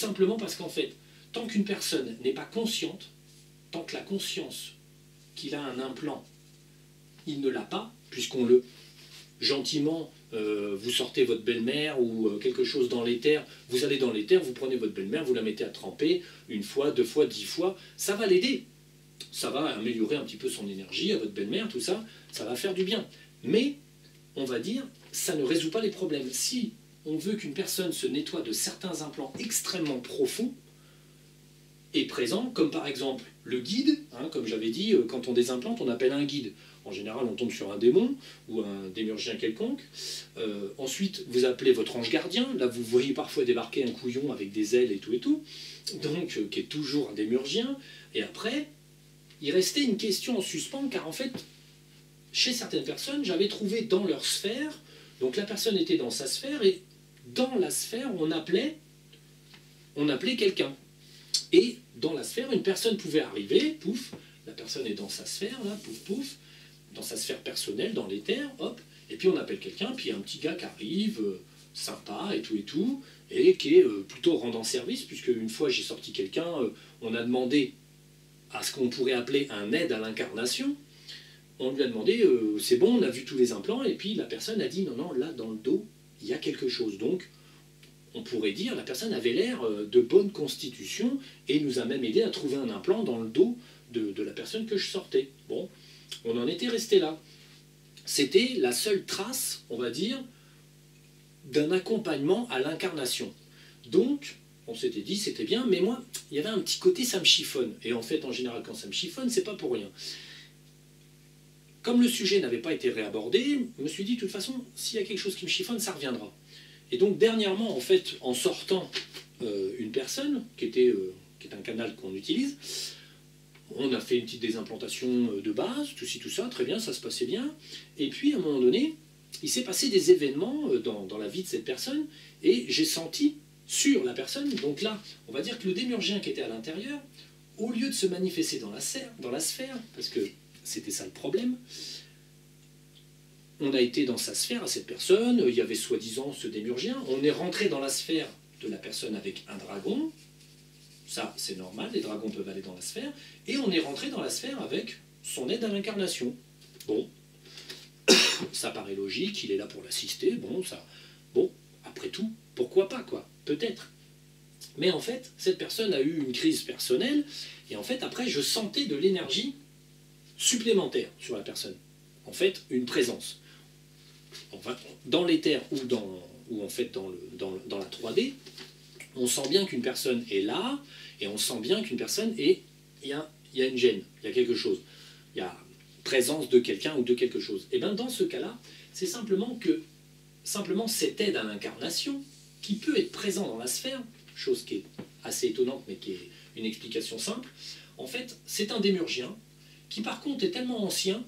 Simplement parce qu'en fait, tant qu'une personne n'est pas consciente, tant que la conscience qu'il a un implant, il ne l'a pas, puisqu'on le gentiment, vous sortez votre belle-mère ou quelque chose dans l'éther, vous allez dans l'éther, vous prenez votre belle-mère, vous la mettez à tremper, une fois, 2 fois, 10 fois, ça va l'aider. Ça va améliorer un petit peu son énergie à votre belle-mère, tout ça, ça va faire du bien. Mais, on va dire, ça ne résout pas les problèmes. Si on veut qu'une personne se nettoie de certains implants extrêmement profonds et présents, comme par exemple le guide, hein, comme j'avais dit, quand on désimplante, on appelle un guide. En général, on tombe sur un démon ou un démurgien quelconque. Ensuite, vous appelez votre ange gardien. Là, vous voyez parfois débarquer un couillon avec des ailes et tout. Donc, qui est toujours un démurgien. Et après, il restait une question en suspens, car en fait, chez certaines personnes, j'avais trouvé dans leur sphère, donc la personne était dans sa sphère, et dans la sphère, on appelait quelqu'un. Et dans la sphère, une personne pouvait arriver, pouf, la personne est dans sa sphère, là, pouf, pouf, dans sa sphère personnelle, dans l'éther, hop, et puis on appelle quelqu'un, puis il y a un petit gars qui arrive, sympa et tout, et qui est plutôt rendant service, puisque une fois j'ai sorti quelqu'un, on a demandé à ce qu'on pourrait appeler un aide à l'incarnation. On lui a demandé, c'est bon, on a vu tous les implants, et puis la personne a dit, non, non, là, dans le dos, il y a quelque chose. Donc, on pourrait dire, la personne avait l'air de bonne constitution, et nous a même aidé à trouver un implant dans le dos de la personne que je sortais. Bon, on en était resté là. C'était la seule trace, on va dire, d'un accompagnement à l'incarnation. Donc, on s'était dit, c'était bien, mais moi, il y avait un petit côté, ça me chiffonne. Et en fait, en général, quand ça me chiffonne, c'est pas pour rien. Comme le sujet n'avait pas été réabordé, je me suis dit, de toute façon, s'il y a quelque chose qui me chiffonne, ça reviendra. Et donc, dernièrement, en fait, en sortant une personne, qui est un canal qu'on utilise, on a fait une petite désimplantation de base, tout ci, tout ça, très bien, ça se passait bien. Et puis, à un moment donné, il s'est passé des événements dans la vie de cette personne, et j'ai senti sur la personne, donc là, on va dire que le démurgien qui était à l'intérieur, au lieu de se manifester dans la sphère, parce que c'était ça le problème, on a été dans sa sphère à cette personne, il y avait soi-disant ce démurgien, on est rentré dans la sphère de la personne avec un dragon, ça c'est normal, les dragons peuvent aller dans la sphère, et on est rentré dans la sphère avec son aide à l'incarnation. Bon, ça paraît logique, il est là pour l'assister, bon, après tout, pourquoi pas, quoi, peut-être. Mais en fait, cette personne a eu une crise personnelle, et en fait, après, je sentais de l'énergie supplémentaire sur la personne. En fait, une présence. Enfin, dans l'éther ou en fait dans la 3D, on sent bien qu'une personne est là, et on sent bien qu'une personne est... Il y a une gêne, il y a quelque chose. Il y a présence de quelqu'un ou de quelque chose. Et bien dans ce cas-là, c'est simplement cette aide à l'incarnation, qui peut être présent dans la sphère, chose qui est assez étonnante, mais qui est une explication simple, en fait, c'est un démurgien, qui par contre est tellement ancien,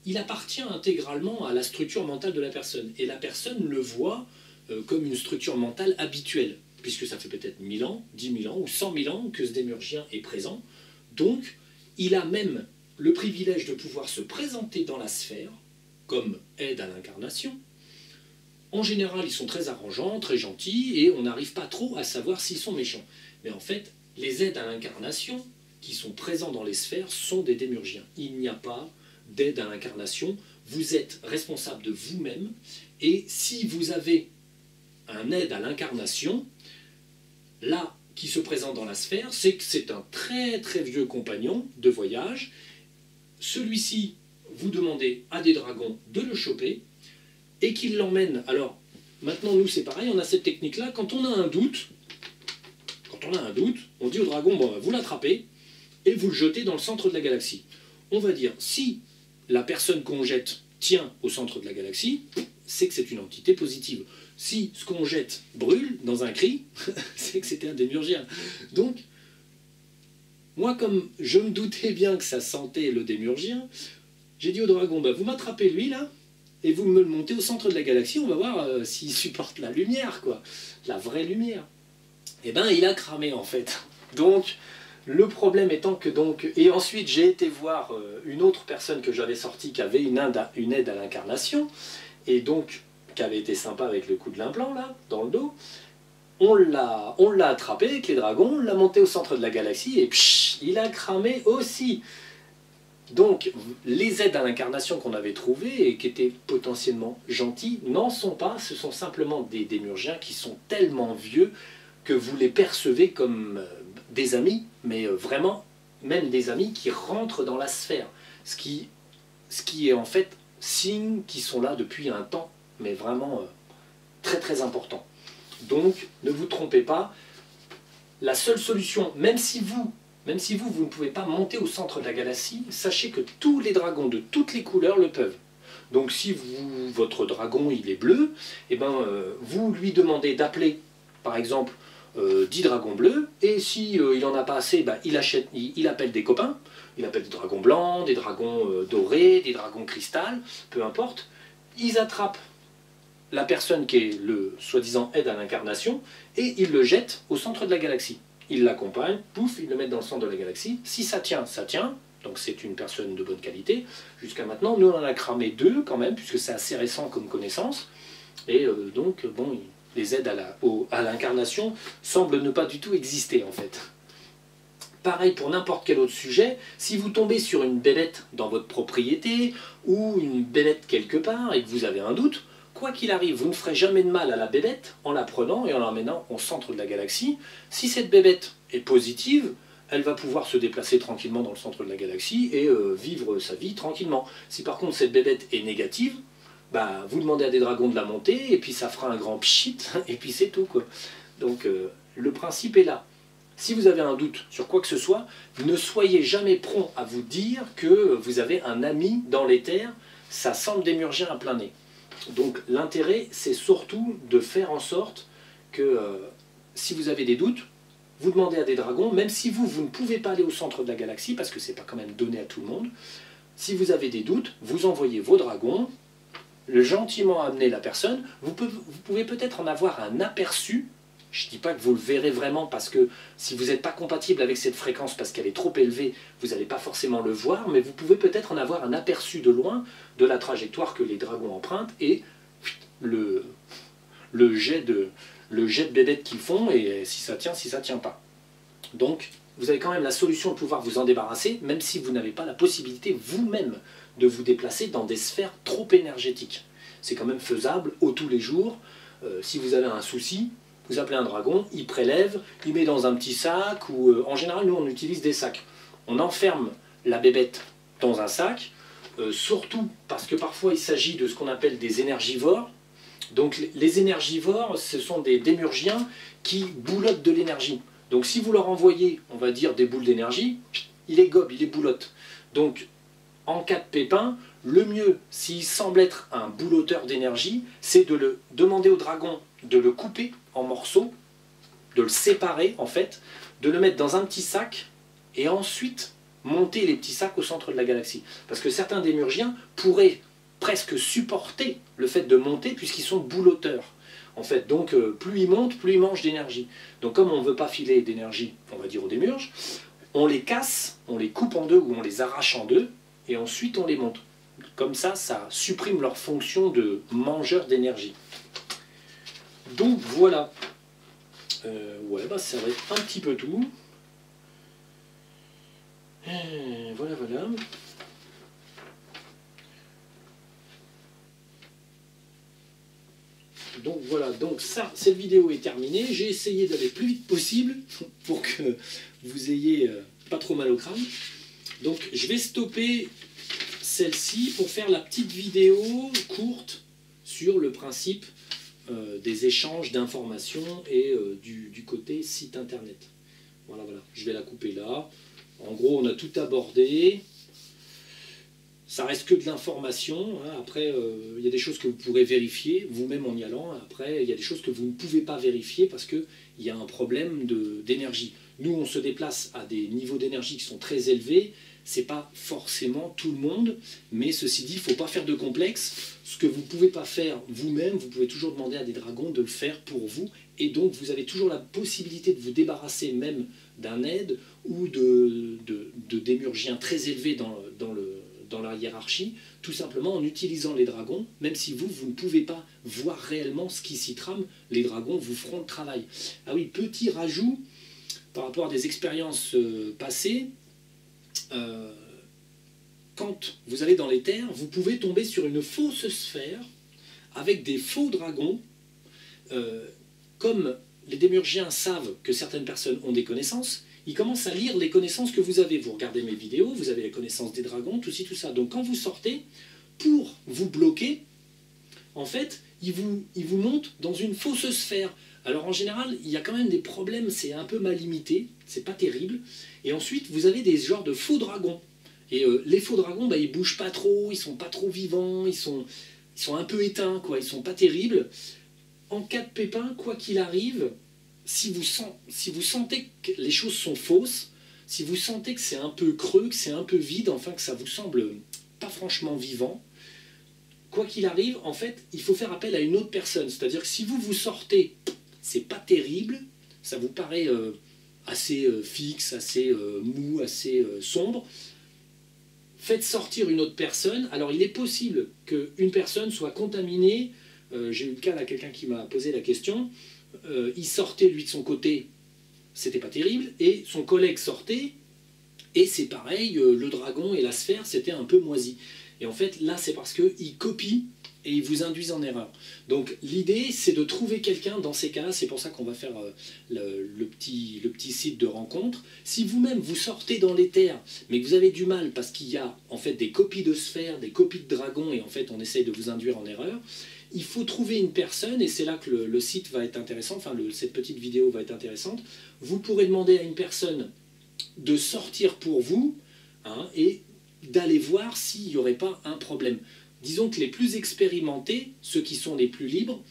il appartient intégralement à la structure mentale de la personne. Et la personne le voit comme une structure mentale habituelle, puisque ça fait peut-être 1000 ans, 10 000 ans ou 100 000 ans que ce démurgien est présent. Donc, il a même le privilège de pouvoir se présenter dans la sphère comme aide à l'incarnation. En général, ils sont très arrangeants, très gentils, et on n'arrive pas trop à savoir s'ils sont méchants. Mais en fait, les aides à l'incarnation qui sont présents dans les sphères sont des démurgiens. Il n'y a pas d'aide à l'incarnation. Vous êtes responsable de vous-même, et si vous avez un aide à l'incarnation, là, qui se présente dans la sphère, c'est que c'est un très très vieux compagnon de voyage. Celui-ci, vous demandez à des dragons de le choper, et qu'il l'emmène. Alors, maintenant, nous, c'est pareil, on a cette technique-là. Quand on a un doute, on dit au dragon, bon, vous l'attrapez, et vous le jetez dans le centre de la galaxie. On va dire, si la personne qu'on jette tient au centre de la galaxie, c'est que c'est une entité positive. Si ce qu'on jette brûle dans un cri, c'est que c'était un démurgien. Donc, moi, comme je me doutais bien que ça sentait le démurgien, j'ai dit au dragon, bah, vous m'attrapez lui, là, et vous me le montez au centre de la galaxie, on va voir s'il supporte la lumière, quoi. La vraie lumière. Eh ben, il a cramé, en fait. Donc, le problème étant que donc... Et ensuite, j'ai été voir une autre personne que j'avais sortie qui avait une aide à l'incarnation, et donc, qui avait été sympa avec le coup de l'implant, là, dans le dos. on l'a attrapé avec les dragons, on l'a monté au centre de la galaxie et psh, il a cramé aussi. Donc les aides à l'incarnation qu'on avait trouvées et qui étaient potentiellement gentils n'en sont pas, ce sont simplement des démurgiens qui sont tellement vieux que vous les percevez comme des amis, mais vraiment même des amis qui rentrent dans la sphère, ce qui est en fait signe qu'ils sont là depuis un temps, mais vraiment très très important. Donc ne vous trompez pas, la seule solution, même si vous ne pouvez pas monter au centre de la galaxie, sachez que tous les dragons de toutes les couleurs le peuvent. Donc si votre dragon il est bleu, et vous lui demandez d'appeler par exemple 10 dragons bleus, et si il n'en a pas assez, il appelle des copains, il appelle des dragons blancs, des dragons dorés, des dragons cristal, peu importe, ils attrapent la personne qui est le soi-disant aide à l'incarnation, et ils le jettent au centre de la galaxie. Ils l'accompagnent, pouf, ils le mettent dans le centre de la galaxie. Si ça tient, ça tient. Donc c'est une personne de bonne qualité. Jusqu'à maintenant, nous on en a cramé 2 quand même, puisque c'est assez récent comme connaissance. Et donc, bon, les aides à l'incarnation semblent ne pas du tout exister en fait. Pareil pour n'importe quel autre sujet, si vous tombez sur une bébête dans votre propriété, ou une bébête quelque part, et que vous avez un doute, quoi qu'il arrive, vous ne ferez jamais de mal à la bébête en la prenant et en l'emmenant au centre de la galaxie. Si cette bébête est positive, elle va pouvoir se déplacer tranquillement dans le centre de la galaxie et vivre sa vie tranquillement. Si par contre cette bébête est négative, vous demandez à des dragons de la monter, et puis ça fera un grand pchit, et puis c'est tout, quoi. Donc le principe est là. Si vous avez un doute sur quoi que ce soit, ne soyez jamais prompt à vous dire que vous avez un ami dans l'éther, ça sent le démurgien à plein nez. Donc l'intérêt, c'est surtout de faire en sorte que si vous avez des doutes, vous demandez à des dragons, même si vous ne pouvez pas aller au centre de la galaxie, parce que c'est pas quand même donné à tout le monde, si vous avez des doutes, vous envoyez vos dragons, gentiment amener la personne, vous pouvez peut-être en avoir un aperçu. Je ne dis pas que vous le verrez vraiment, parce que si vous n'êtes pas compatible avec cette fréquence parce qu'elle est trop élevée, vous n'allez pas forcément le voir, mais vous pouvez peut-être en avoir un aperçu de loin de la trajectoire que les dragons empruntent et le jet de bébête qu'ils font, et si ça tient pas. Donc vous avez quand même la solution de pouvoir vous en débarrasser, même si vous n'avez pas la possibilité vous-même de vous déplacer dans des sphères trop énergétiques. C'est quand même faisable au tous les jours. Si vous avez un souci, vous appelez un dragon, il prélève, il met dans un petit sac, ou en général nous on utilise des sacs. On enferme la bébête dans un sac, surtout parce que parfois il s'agit de ce qu'on appelle des énergivores. Donc les énergivores, ce sont des démurgiens qui boulottent de l'énergie. Donc si vous leur envoyez, on va dire, des boules d'énergie, il les gobe, il les boulotte. Donc en cas de pépin, le mieux, s'il semble être un boulotteur d'énergie, c'est de le demander au dragon de le couper en morceaux, de le séparer en fait, de le mettre dans un petit sac, et ensuite monter les petits sacs au centre de la galaxie. Parce que certains démurgiens pourraient presque supporter le fait de monter, puisqu'ils sont boulotteurs. En fait, donc plus ils montent, plus ils mangent d'énergie. Donc comme on ne veut pas filer d'énergie, on va dire aux démurges, on les casse, on les coupe en deux ou on les arrache en deux, et ensuite on les monte. Comme ça, ça supprime leur fonction de mangeur d'énergie. Donc voilà. Ça va être un petit peu tout. Voilà. Donc voilà, donc ça, cette vidéo est terminée. J'ai essayé d'aller le plus vite possible pour que vous ayez pas trop mal au crâne. Donc je vais stopper celle-ci pour faire la petite vidéo courte sur le principe des échanges d'informations et du côté site internet. Voilà, je vais la couper là. En gros, on a tout abordé. Ça reste que de l'information. Hein. Après, il y a des choses que vous pourrez vérifier vous-même en y allant. Après, il y a des choses que vous ne pouvez pas vérifier parce qu'il y a un problème d'énergie. Nous, on se déplace à des niveaux d'énergie qui sont très élevés. Ce n'est pas forcément tout le monde, mais ceci dit, il ne faut pas faire de complexe. Ce que vous ne pouvez pas faire vous-même, vous pouvez toujours demander à des dragons de le faire pour vous. Et donc, vous avez toujours la possibilité de vous débarrasser même d'un aide ou de démurgiens très élevés dans dans la hiérarchie, tout simplement en utilisant les dragons, même si vous ne pouvez pas voir réellement ce qui s'y trame, les dragons vous feront le travail. Ah oui, petit rajout par rapport à des expériences passées, quand vous allez dans les terres, vous pouvez tomber sur une fausse sphère avec des faux dragons. Comme les démurgiens savent que certaines personnes ont des connaissances, ils commencent à lire les connaissances que vous avez. Vous regardez mes vidéos, vous avez les connaissances des dragons, tout ci, tout ça. Donc quand vous sortez, pour vous bloquer, en fait, ils vous montent dans une fausse sphère. Alors en général, il y a quand même des problèmes, c'est un peu mal limité, c'est pas terrible. Et ensuite, vous avez des genres de faux dragons. Et les faux dragons, bah, ils bougent pas trop, ils sont pas trop vivants, ils sont un peu éteints, quoi, ils sont pas terribles. En cas de pépin, quoi qu'il arrive, si vous sentez que les choses sont fausses, si vous sentez que c'est un peu creux, que c'est un peu vide, enfin que ça vous semble pas franchement vivant, quoi qu'il arrive, en fait, il faut faire appel à une autre personne. C'est-à-dire que si vous sortez, c'est pas terrible, ça vous paraît assez fixe, assez mou, assez sombre, faites sortir une autre personne. Alors il est possible qu'une personne soit contaminée. J'ai eu le cas là, quelqu'un qui m'a posé la question. Il sortait lui de son côté, c'était pas terrible, et son collègue sortait, et c'est pareil, le dragon et la sphère, c'était un peu moisi. Et en fait, là, c'est parce qu'ils copient et ils vous induisent en erreur. Donc l'idée, c'est de trouver quelqu'un dans ces cas-là, c'est pour ça qu'on va faire le petit site de rencontre. Si vous-même, vous sortez dans les terres, mais que vous avez du mal parce qu'il y a en fait des copies de sphères, des copies de dragons, et en fait, on essaye de vous induire en erreur, il faut trouver une personne, et c'est là que le site va être intéressant, enfin cette petite vidéo va être intéressante. Vous pourrez demander à une personne de sortir pour vous, hein, et d'aller voir s'il n'y aurait pas un problème. Disons que les plus expérimentés, ceux qui sont les plus libres,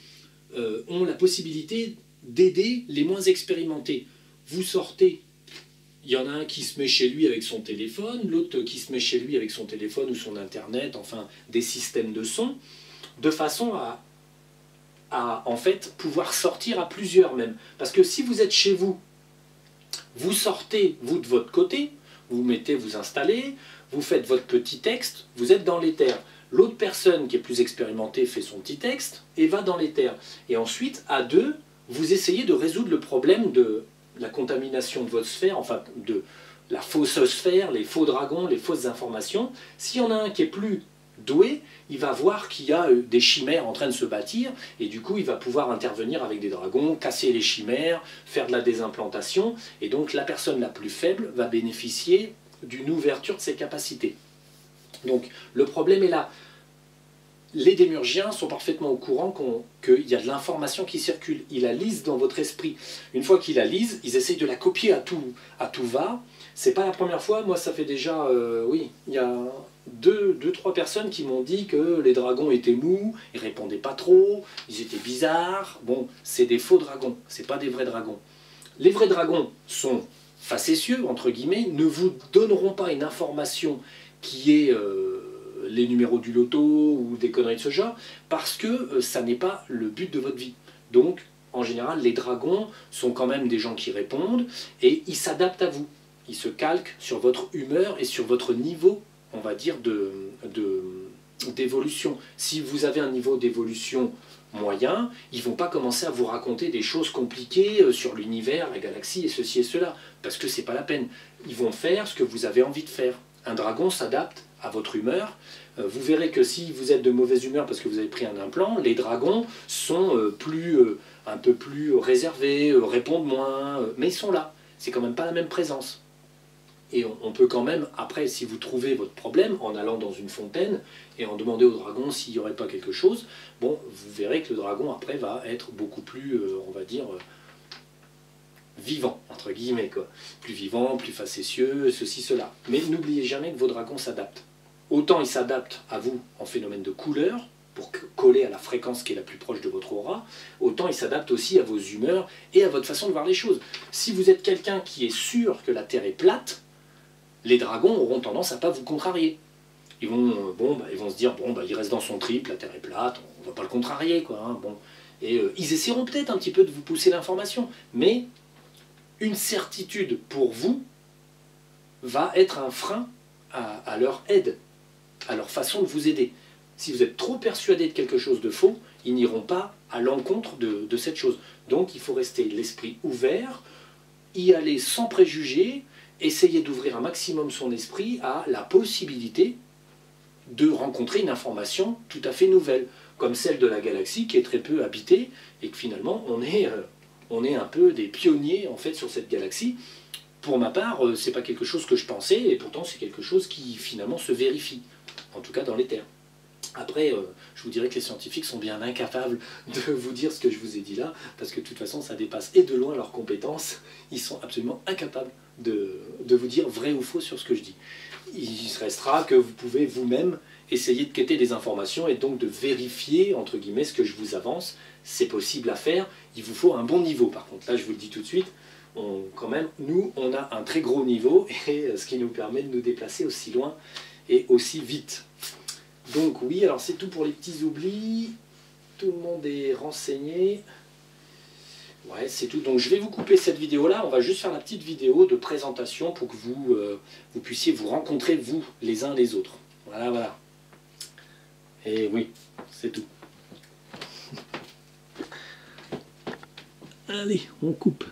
ont la possibilité d'aider les moins expérimentés. Vous sortez, il y en a un qui se met chez lui avec son téléphone, l'autre qui se met chez lui avec son téléphone ou son internet, enfin des systèmes de son, de façon à en fait pouvoir sortir à plusieurs même. Parce que si vous êtes chez vous, vous sortez vous de votre côté, vous vous installez, vous faites votre petit texte, vous êtes dans les terres. L'autre personne qui est plus expérimentée fait son petit texte et va dans les terres. Et ensuite, à deux, vous essayez de résoudre le problème de la contamination de votre sphère, enfin de la fausse sphère, les faux dragons, les fausses informations. S'il y en a un qui est plus doué, il va voir qu'il y a des chimères en train de se bâtir, et du coup il va pouvoir intervenir avec des dragons, casser les chimères, faire de la désimplantation, et donc la personne la plus faible va bénéficier d'une ouverture de ses capacités. Donc le problème est là. Les démurgiens sont parfaitement au courant qu'il y a de l'information qui circule. Ils la lisent dans votre esprit. Une fois qu'ils la lisent, ils essayent de la copier à tout va. C'est pas la première fois. Moi, ça fait déjà, oui, il y a deux, trois personnes qui m'ont dit que les dragons étaient mous, ils répondaient pas trop, ils étaient bizarres. Bon, c'est des faux dragons, c'est pas des vrais dragons. Les vrais dragons sont facétieux, entre guillemets, ne vous donneront pas une information qui est les numéros du loto ou des conneries de ce genre, parce que ça n'est pas le but de votre vie. Donc, en général, les dragons sont quand même des gens qui répondent, et ils s'adaptent à vous. Ils se calquent sur votre humeur et sur votre niveau, on va dire, d'évolution. Si vous avez un niveau d'évolution moyen, ils ne vont pas commencer à vous raconter des choses compliquées sur l'univers, la galaxie et ceci et cela, parce que c'est pas la peine. Ils vont faire ce que vous avez envie de faire. Un dragon s'adapte à votre humeur. Vous verrez que si vous êtes de mauvaise humeur parce que vous avez pris un implant, les dragons sont un peu plus réservés, répondent moins, mais ils sont là. C'est quand même pas la même présence. Et on peut quand même, après, si vous trouvez votre problème, en allant dans une fontaine et en demandant au dragon s'il n'y aurait pas quelque chose, bon, vous verrez que le dragon, après, va être beaucoup plus, on va dire, vivant, entre guillemets, quoi. Plus vivant, plus facétieux, ceci, cela. Mais n'oubliez jamais que vos dragons s'adaptent. Autant ils s'adaptent à vous en phénomène de couleur, pour coller à la fréquence qui est la plus proche de votre aura, autant ils s'adaptent aussi à vos humeurs et à votre façon de voir les choses. Si vous êtes quelqu'un qui est sûr que la Terre est plate, les dragons auront tendance à ne pas vous contrarier. Ils vont, ils vont se dire, il reste dans son trip, la Terre est plate, on ne va pas le contrarier, quoi. Hein, bon. Et ils essaieront peut-être un petit peu de vous pousser l'information, mais une certitude pour vous va être un frein à leur aide. à leur façon de vous aider. Si vous êtes trop persuadé de quelque chose de faux, ils n'iront pas à l'encontre de cette chose. Donc il faut rester l'esprit ouvert, y aller sans préjugés, essayer d'ouvrir un maximum son esprit à la possibilité de rencontrer une information tout à fait nouvelle, comme celle de la galaxie qui est très peu habitée, et que finalement on est un peu des pionniers en fait sur cette galaxie. Pour ma part, c'est pas quelque chose que je pensais, et pourtant c'est quelque chose qui finalement se vérifie, en tout cas dans les terres. Après, je vous dirais que les scientifiques sont bien incapables de vous dire ce que je vous ai dit là, parce que de toute façon, ça dépasse et de loin leurs compétences. Ils sont absolument incapables de vous dire vrai ou faux sur ce que je dis. Il restera que vous pouvez vous-même essayer de quêter des informations et donc de vérifier, entre guillemets, ce que je vous avance. C'est possible à faire, il vous faut un bon niveau. Par contre, là, je vous le dis tout de suite, quand même, nous, on a un très gros niveau, et ce qui nous permet de nous déplacer aussi loin et aussi vite. Donc oui, alors c'est tout pour les petits oublis. Tout le monde est renseigné. Ouais, c'est tout. Donc je vais vous couper cette vidéo-là. On va juste faire la petite vidéo de présentation pour que vous puissiez vous rencontrer, vous, les uns les autres. Voilà, voilà. Et oui, c'est tout. Allez, on coupe.